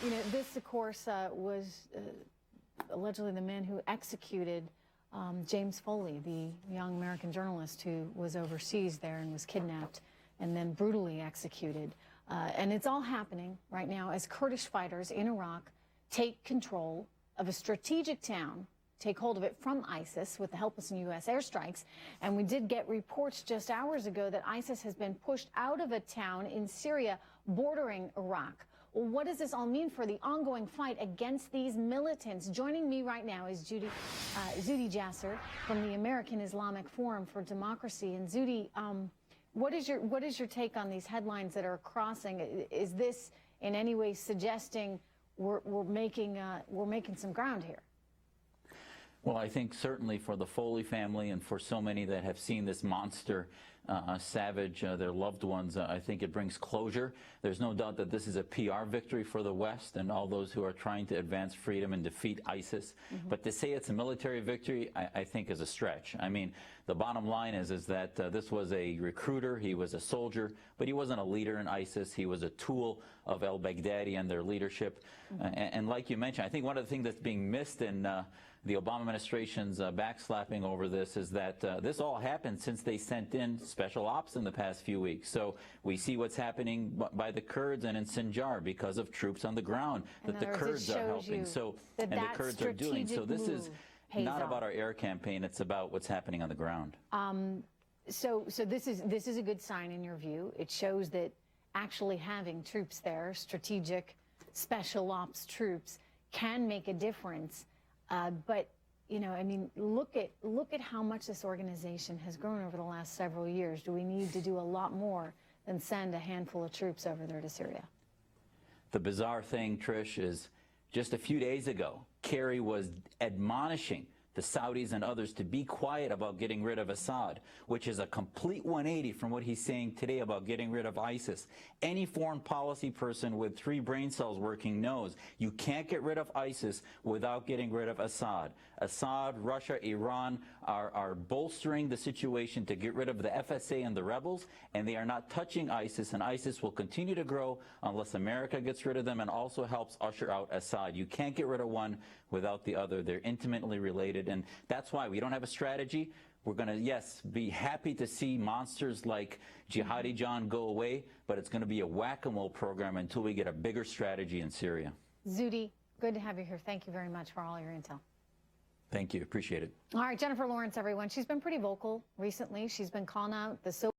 You know, this, of course, was allegedly the man who executed James Foley, the young American journalist who was overseas there and was kidnapped and then brutally executed. And it's all happening right now as Kurdish fighters in Iraq take control of a strategic town, take hold of it from ISIS with the help of some U.S. airstrikes. And we did get reports just hours ago that ISIS has been pushed out of a town in Syria bordering Iraq. Well, what does this all mean for the ongoing fight against these militants? Joining me right now is Zudi Jasser from the American Islamic Forum for Democracy. And Zudi, what is your take on these headlines that are crossing? Is this in any way suggesting we're making some ground here? Well, I think certainly for the Foley family and for so many that have seen this monster savage their loved ones, I think it brings closure. There's no doubt that this is a PR victory for the West and all those who are trying to advance freedom and defeat ISIS. But to say it's a military victory, I think is a stretch. I mean, the bottom line is that this was a recruiter, he was a soldier, but he wasn't a leader in ISIS. He was a tool of al-Baghdadi and their leadership. And like you mentioned, I think one of the things that's being missed in the Obama administration's backslapping over this is that this all happened since they sent in special ops in the past few weeks. So we see what's happening by the Kurds and in Sinjar because of troops on the ground that the Kurds are helping. So and the Kurds are doing. So this is not about our air campaign. It's about what's happening on the ground. So this is a good sign in your view. It shows that actually having troops there, strategic special ops troops, can make a difference. But, you know, I mean, look at how much this organization has grown over the last several years. Do we need to do a lot more than send a handful of troops over there to Syria? The bizarre thing, Trish, is just a few days ago, Kerry was admonishing the Saudis and others to be quiet about getting rid of Assad, which is a complete 180 from what he's saying today about getting rid of ISIS. Any foreign policy person with 3 brain cells working knows you can't get rid of ISIS without getting rid of Assad. Assad, Russia, Iran are bolstering the situation to get rid of the FSA and the rebels, and they are not touching ISIS, and ISIS will continue to grow unless America gets rid of them and also helps usher out Assad. You can't get rid of one without the other. They're intimately related. And that's why we don't have a strategy. We're going to, yes, be happy to see monsters like Jihadi John go away, but it's going to be a whack-a-mole program until we get a bigger strategy in Syria. Zudi, good to have you here. Thank you very much for all your intel. Thank you. Appreciate it. All right, Jennifer Lawrence, everyone. She's been pretty vocal recently. She's been calling out the so